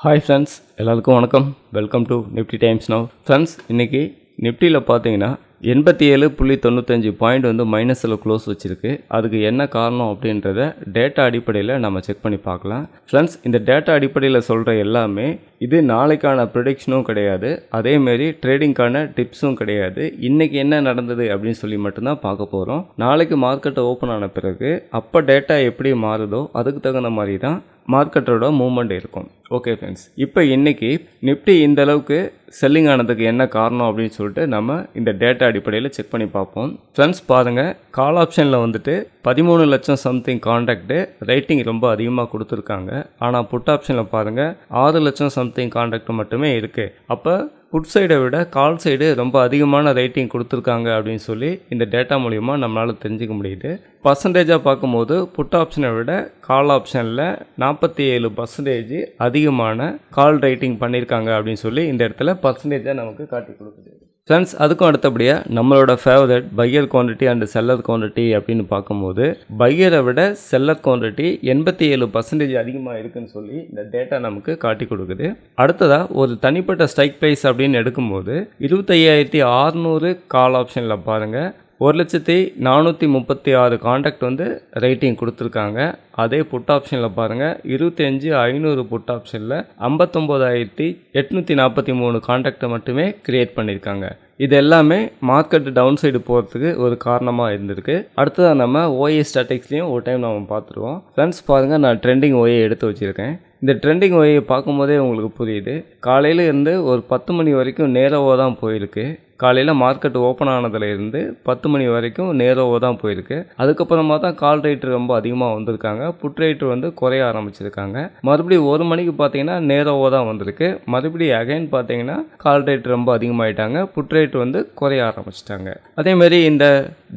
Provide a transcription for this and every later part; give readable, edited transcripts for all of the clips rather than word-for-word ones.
Hi friends, எல்லாருக்கும் வணக்கம். Welcome to Nifty times now. Friends, இன்றைக்கி நிஃப்டியில் பார்த்தீங்கன்னா 87.95 பாயிண்ட் வந்து மைனஸில் க்ளோஸ் வச்சுருக்கு. அதுக்கு என்ன காரணம் அப்படின்றத டேட்டா அடிப்படையில் நம்ம செக் பண்ணி பார்க்கலாம். ஃப்ரெண்ட்ஸ், இந்த டேட்டா அடிப்படையில் சொல்கிற எல்லாமே இது நாளைக்கான ப்ரிடிக்ஷனும் கிடையாது, அதேமாரி ட்ரேடிங்க்கான டிப்ஸும் கிடையாது. இன்றைக்கி என்ன நடந்தது அப்படின்னு சொல்லி மட்டும்தான் பார்க்க போகிறோம். நாளைக்கு மார்க்கெட்டை ஓப்பன் ஆன பிறகு அப்போ டேட்டா எப்படி மாறுதோ அதுக்கு தகுந்த மாதிரி தான் மார்க்கெட்டோட மூவ்மெண்ட் இருக்கும். ஓகே ஃப்ரெண்ட்ஸ், இப்போ இன்றைக்கி நிஃப்டி இந்த அளவுக்கு செல்லிங் ஆனதுக்கு என்ன காரணம் அப்படின்னு சொல்லிட்டு நம்ம இந்த டேட்டா அடிப்படையில் செக் பண்ணி பார்ப்போம். ஃப்ரெண்ட்ஸ் பாருங்கள், கால் ஆப்ஷனில் வந்துட்டு 13 லட்சம் சம்திங் கான்ட்ராக்டு ரைட்டிங் ரொம்ப அதிகமாக கொடுத்துருக்காங்க. ஆனால் புட் ஆப்ஷனில் பாருங்கள் 6 லட்சம் சம்திங் கான்ட்ராக்ட் மட்டுமே இருக்குது. அப்போ புட் சைடை விட கால் சைடு ரொம்ப அதிகமான ரேட்டிங் கொடுத்துருக்காங்க அப்படின்னு சொல்லி இந்த டேட்டா மூலிமா நம்மளால் தெரிஞ்சுக்க முடியுது. பர்சன்டேஜாக பார்க்கும்போது புட் ஆப்ஷனை விட கால் ஆப்ஷனில் 47% அதிகமான கால் ரைட்டிங் பண்ணியிருக்காங்க அப்படின்னு சொல்லி இந்த இடத்துல பர்சன்டேஜாக நமக்கு காட்டி கொடுக்குது. ஃப்ரெண்ட்ஸ், அதுக்கும் அடுத்தபடியாக நம்மளோட favourite buyer quantity and seller quantity அப்படின்னு பார்க்கும்போது பையரை விட செல்லர் குவான்டிட்டி 87% அதிகமாக இருக்குன்னு சொல்லி இந்த டேட்டா நமக்கு காட்டி கொடுக்குது. அடுத்ததாக ஒரு தனிப்பட்ட ஸ்ட்ரைக் ப்ரைஸ் அப்படின்னு எடுக்கும்போது 25,600 கால் ஆப்ஷனில் பாருங்கள் 1,436 கான்ட்ராக்ட் வந்து ரைட்டிங் கொடுத்துருக்காங்க. அதே புட் ஆப்ஷனில் பாருங்கள் 25,500 புட் ஆப்ஷனில் 59,843 கான்ட்ராக்டை மட்டுமே க்ரியேட் பண்ணியிருக்காங்க. இது எல்லாமே மார்க்கெட் டவுன் சைடு போகிறதுக்கு ஒரு காரணமாக இருந்திருக்கு. அடுத்ததாக நம்ம ஓஏ ஸ்டாட்டிக்ஸ்லேயும் ஒரு டைம் நம்ம பார்த்துருவோம். ஃப்ரெண்ட்ஸ் பாருங்கள், நான் ட்ரெண்டிங் ஓஏ எடுத்து வச்சுருக்கேன். இந்த ட்ரெண்டிங் ஓஏ பார்க்கும்போதே உங்களுக்கு புரியுது, காலையில் இருந்து ஒரு 10 மணி வரைக்கும் நேரோவாக தான் போயிருக்கு. காலையில் மார்க்கெட் ஓப்பன் ஆனதில் இருந்து 10 மணி வரைக்கும் நேரோவாக தான் போயிருக்கு. அதுக்கப்புறமா தான் கால் ரேட்டு ரொம்ப அதிகமாக வந்திருக்காங்க, புட் ரேட்டு வந்து குறைய ஆரம்பிச்சிருக்காங்க. மறுபடியும் 1 மணிக்கு பார்த்தீங்கன்னா நேரோவாக தான் வந்திருக்கு. மறுபடியும் அகைன் பார்த்தீங்கன்னா கால் ரேட்டு ரொம்ப அதிகமாகிட்டாங்க, புட் ரேட்டு வந்து குறைய ஆரம்பிச்சிட்டாங்க. அதேமாரி இந்த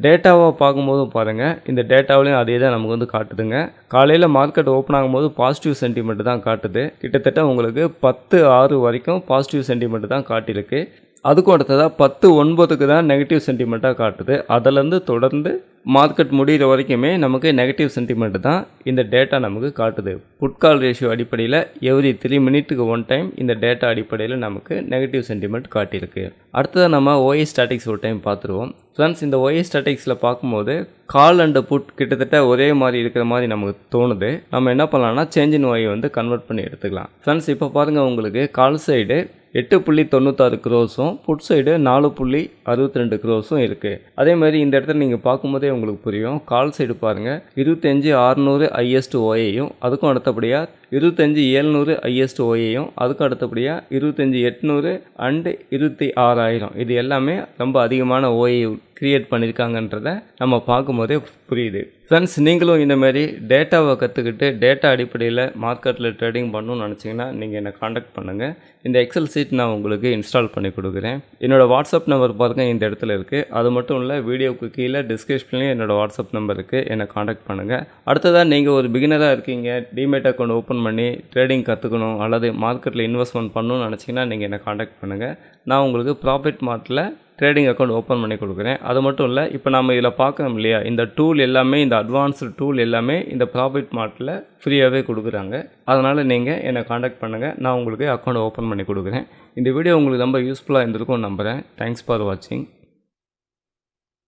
டேட்டாவை பார்க்கும்போதும் பாருங்கள், இந்த டேட்டாவிலையும் அதே தான் நமக்கு வந்து காட்டுதுங்க. காலையில் மார்க்கெட் ஓப்பன் ஆகும்போது பாசிட்டிவ் சென்டிமெண்ட் தான் காட்டுது. கிட்டத்தட்ட உங்களுக்கு 10:06 வரைக்கும் பாசிட்டிவ் சென்டிமெண்ட் தான் காட்டியிருக்கு. அதுக்கும் அடுத்ததாக 10:09 தான் நெகட்டிவ் சென்டிமெண்ட்டாக காட்டுது. அதிலேருந்து தொடர்ந்து மார்க்கெட் முடிகிற வரைக்குமே நமக்கு நெகட்டிவ் சென்டிமெண்ட் தான் இந்த டேட்டா நமக்கு காட்டுது. புட்கால் ரேஷியோ அடிப்படையில் எவ்ரி 3 மினிட்டுக்கு 1 டைம் இந்த டேட்டா அடிப்படையில் நமக்கு நெகட்டிவ் சென்டிமெண்ட் காட்டியிருக்கு. அடுத்ததாக நம்ம ஓஏ ஸ்டாட்டிக்ஸ் ஒரு டைம் பார்த்துருவோம். ஃப்ரெண்ட்ஸ், இந்த ஓஏ ஸ்டாட்டிக்ஸில் பார்க்கும்போது கால் அண்ட் புட் கிட்டத்தட்ட ஒரே மாதிரி இருக்கிற மாதிரி நமக்கு தோணுது. நம்ம என்ன பண்ணலாம்னா சேஞ்ச் இன் ஓஏ வந்து கன்வெர்ட் பண்ணி எடுத்துக்கலாம். ஃப்ரெண்ட்ஸ், இப்போ பாருங்கள், உங்களுக்கு கால் சைடு 8.96 க்ரோஸும் புட் சைடு 4.62 க்ரோஸும் இருக்குது. அதேமாதிரி இந்த இடத்துல நீங்கள் பார்க்கும்போதே உங்களுக்கு புரியும், கால் சைடு பாருங்கள் 25,600 ஹையஸ்ட் ஓஏயும், அதுக்கும் அடுத்தபடியாக 25,700 ஹையஸ்ட் ஓஏயும், அதுக்கும் அடுத்தபடியாக 25,800 அண்டு 26,000 இது எல்லாமே ரொம்ப அதிகமான ஓஏ க்ரியேட் பண்ணியிருக்காங்கன்றதை நம்ம பார்க்கும்போதே புரியுது. ஃப்ரெண்ட்ஸ், நீங்களும் இந்தமாரி டேட்டாவை கற்றுக்கிட்டு டேட்டா அடிப்படையில் மார்க்கெட்டில் ட்ரேடிங் பண்ணணும்னு நினச்சிங்கன்னா நீங்கள் என்னை காண்டாக்ட் பண்ணுங்கள். இந்த எக்ஸல் சீட் நான் உங்களுக்கு இன்ஸ்டால் பண்ணி கொடுக்குறேன். என்னோடய வாட்ஸ்அப் நம்பர் பாருங்கள் இந்த இடத்துல இருக்குது. அது மட்டும் இல்லை, வீடியோவுக்கு கீழே டிஸ்கிரிப்ஷன்லேயும் என்னோடய வாட்ஸ்அப் நம்பர் இருக்குது, என்னை காண்டாக்ட் பண்ணுங்கள். அடுத்ததாக நீங்கள் ஒரு பிகினராக இருக்கீங்க, டிமேட் அக்கௌண்ட் ஓப்பன் பண்ணி ட்ரேடிங் கற்றுக்கணும் அல்லது மார்க்கெட்டில் இன்வெஸ்ட்மெண்ட் பண்ணணும்னு நினச்சிங்கன்னா நீங்கள் என்னை காண்டாக்ட் பண்ணுங்கள். நான் உங்களுக்கு ப்ராஃபிட் மார்ட்டில் ட்ரேடிங் அக்கௌண்ட் ஓப்பன் பண்ணி கொடுக்குறேன். அது மட்டும் இல்லை, இப்போ நம்ம இதில் பார்க்கணும் இல்லையா, இந்த டூல் எல்லாமே, இந்த அட்வான்ஸ்டு டூல் எல்லாமே இந்த ப்ராஃபிட் மார்ட்டில் ஃப்ரீயாகவே கொடுக்குறாங்க. அதனால் நீங்கள் என்னை காண்டாக்ட் பண்ணுங்கள், நான் உங்களுக்கு அக்கௌண்ட் ஓப்பன் பண்ணி கொடுக்குறேன். இந்த வீடியோ உங்களுக்கு ரொம்ப யூஸ்ஃபுல்லாக இருந்திருக்கும்னு நம்புகிறேன். தேங்க்ஸ் ஃபார் வாட்சிங்.